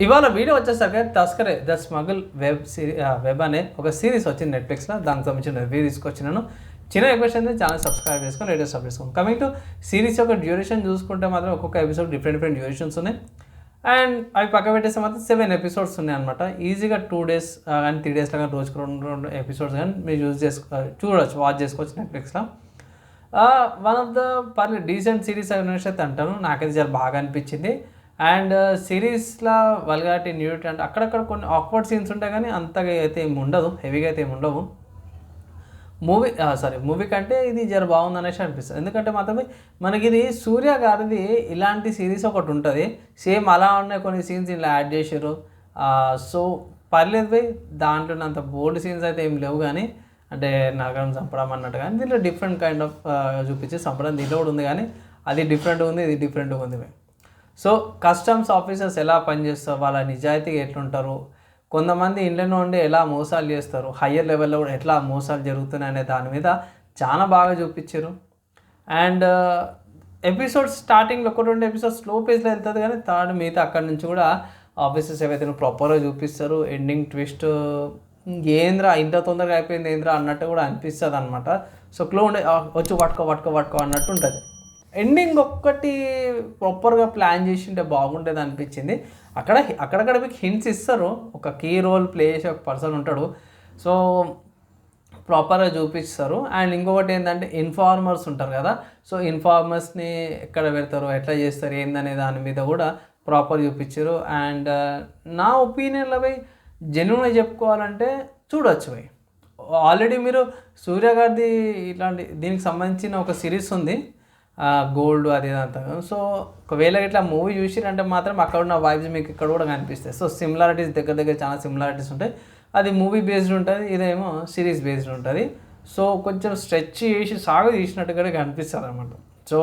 ఇవాళ వీడియో వచ్చేసరికి తస్కరే the smuggle web అనే ఒక సిరీస్ వచ్చింది నెట్ఫ్లిక్స్లో. దానికి సంబంధించిన రివ్యూ తీసుకొచ్చినాను. చిన్న రిక్వెస్ట్ అయితే ఛానల్ సబ్స్క్రైబ్ చేసుకొని లేటెస్ట్ అప్డేట్స్ చేసుకోండి. కమింగ్ టు సిరీస్ యొక్క డ్యూరేషన్ చూసుకుంటే మాత్రం ఒక్కొక్క ఎపిసోడ్ డిఫరెంట్ డ్యూరేషన్స్ ఉన్నాయి. అండ్ అవి పక్క పెట్టేస్తే మాత్రం 7 ఎపిసోడ్స్ ఉన్నాయి అనమాట. ఈజీగా 2 days కానీ 3 days కానీ రోజుకు రెండు ఎపిసోడ్స్ కానీ మీరు చూడవచ్చు, వాచ్ చేసుకోవచ్చు నెట్ఫ్లిక్స్లో. One of the decent series అనేసి అయితే అంటాను. నాకైతే చాలా బాగా అనిపించింది. అండ్ సిరీస్లో వల్గారిటీ, న్యూడిటీ అంటే అక్కడక్కడ కొన్ని ఆక్వర్డ్ సీన్స్ ఉంటాయి కానీ అంతగా అయితే ఏమి ఉండదు, హెవీగా అయితే ఏమి ఉండవు. మూవీ కంటే ఇది జర బాగుంది అనేసి అనిపిస్తుంది. ఎందుకంటే మాత్రమే మనకి ఇది సూర్య గారిది ఇలాంటి సిరీస్ ఒకటి ఉంటుంది, సేమ్ అలా ఉన్నాయి కొన్ని సీన్స్ ఇలా యాడ్ చేశారు. సో పర్లేదు పోయి దాంట్లో అంత బోల్డ్ సీన్స్ అయితే ఏం లేవు, కానీ అంటే నగరం చంపడం అన్నట్టు. కానీ దీంట్లో డిఫరెంట్ కైండ్ ఆఫ్ చూపించి చంపడం దీంట్లో కూడా ఉంది, కానీ అది డిఫరెంట్గా ఉంది, ఇది డిఫరెంట్గా ఉంది. సో కస్టమ్స్ ఆఫీసర్స్ ఎలా పనిచేస్తారు, వాళ్ళ నిజాయితీగా ఎట్లుంటారు, కొంతమంది ఇండ్లలో ఉండి ఎలా మోసాలు చేస్తారు, హయ్యర్ లెవెల్లో కూడా ఎట్లా మోసాలు జరుగుతున్నాయి అనే దాని మీద చాలా బాగా చూపించారు. అండ్ ఎపిసోడ్స్ స్టార్టింగ్లో 1-2 ఎపిసోడ్స్ స్లో పేస్లో వెళ్తుంది, కానీ థర్డ్ మిగతా అక్కడి నుంచి కూడా ఆఫీసర్స్ ఏవైతే ప్రాపర్గా చూపిస్తారు. ఎండింగ్ ట్విస్ట్ ఏంద్రా ఇంత తొందరగా అయిపోయింది ఏంద్రా అన్నట్టు కూడా అనిపిస్తుంది అనమాట. సో క్లో ఉండే వచ్చి పట్టుకో అన్నట్టు ఉంటుంది. ఎండింగ్ ఒక్కటి ప్రాపర్గా ప్లాన్ చేసి ఉంటే బాగుండేది అనిపించింది. అక్కడక్కడ మీకు హింట్స్ ఇస్తారు, ఒక కీ రోల్ ప్లే చేసే ఒక పర్సన్ ఉంటాడు, సో ప్రాపర్గా చూపిస్తారు. అండ్ ఇంకొకటి ఏంటంటే ఇన్ఫార్మర్స్ ఉంటారు కదా, సో ఇన్ఫార్మర్స్ని ఎక్కడ పెడతారు, ఎట్లా చేస్తారు ఏందనే దాని మీద కూడా ప్రాపర్ చూపించారు. అండ్ నా ఒపీనియన్లో పోయి జెన్యూన్గా చెప్పుకోవాలంటే చూడవచ్చు పోయి. ఆల్రెడీ మీరు సూర్య గారిది ఇట్లాంటి దీనికి సంబంధించిన ఒక సిరీస్ ఉంది, గోల్డ్ అది అంతా. సో ఒకవేళ ఇట్లా మూవీ చూసిరంటే మాత్రం అక్కడ ఉన్న వైబ్స్ మీకు ఇక్కడ కూడా కనిపిస్తాయి. సో సిమిలారిటీస్ దగ్గర చాలా సిమిలారిటీస్ ఉంటాయి. అది మూవీ బేస్డ్ ఉంటుంది, ఇదేమో సిరీస్ బేస్డ్ ఉంటుంది. సో కొంచెం స్ట్రెచ్ చేసి తీసినట్టుగా కనిపిస్తుంది అనమాట. సో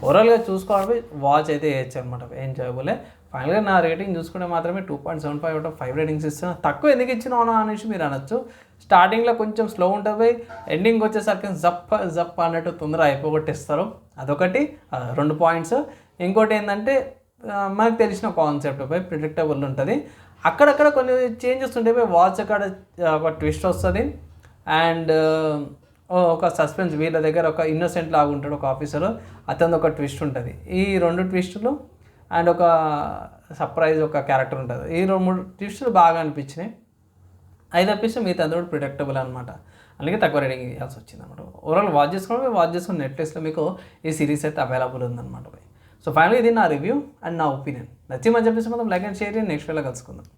ఓవరాల్గా చూసుకోవాలి, వాచ్ అయితే చేయొచ్చు అనమాట, ఎంజాయబులే. ఫైనల్గా నా రేటింగ్ చూసుకుంటే మాత్రమే 2.75/5 రేటింగ్స్ ఇస్తాను. తక్కువ ఎందుకు ఇచ్చినావు అనేసి మీరు అనొచ్చు. స్టార్టింగ్లో కొంచెం స్లో ఉంటుంది, ఎండింగ్ వచ్చేసరికి జప్ అన్నట్టు తొందర అయిపోగొట్టేస్తారు. అదొకటి 2 పాయింట్స్. ఇంకోటి ఏంటంటే మనకు తెలిసిన కాన్సెప్ట్ పై ప్రిడిక్టబుల్ ఉంటుంది. అక్కడక్కడ కొన్ని చేంజెస్ ఉంటాయి. వాచ్ అక్కడ ఒక ట్విస్ట్ వస్తుంది, అండ్ ఒక సస్పెన్స్, వీళ్ళ దగ్గర ఒక ఇన్నోసెంట్ లాగా ఉంటాడు ఒక ఆఫీసరు, అతను ఒక ట్విస్ట్ ఉంటుంది. ఈ 2 ట్విస్టులు అండ్ ఒక సర్ప్రైజ్ ఒక క్యారెక్టర్ ఉంటుంది. ఈ 2-3 ట్విస్టులు బాగా అనిపించినాయి. 5 ఎపిసోడ్ మిగతా అందరూ కూడా ప్రిడిక్టబుల్ అనమాట, అందుకే తక్కువ రేటింగ్ ఇవ్వాల్సి వచ్చింది అనమాట. ఓవరాల్ వాచ్ చేసుకుని నెట్ఫ్లిక్స్లో మీకు ఈ సిరీస్ అయితే అవైలబుల్ ఉందన్నమాట. సో ఫైనల్లీ ఇది నా రివ్యూ అండ్ నా ఒపీనియన్. నచ్చి మంచి చెప్పేసి మొత్తం లైక్ అండ్ షేర్ చేయండి. నెక్స్ట్ వేళ కలుసుకుందాం.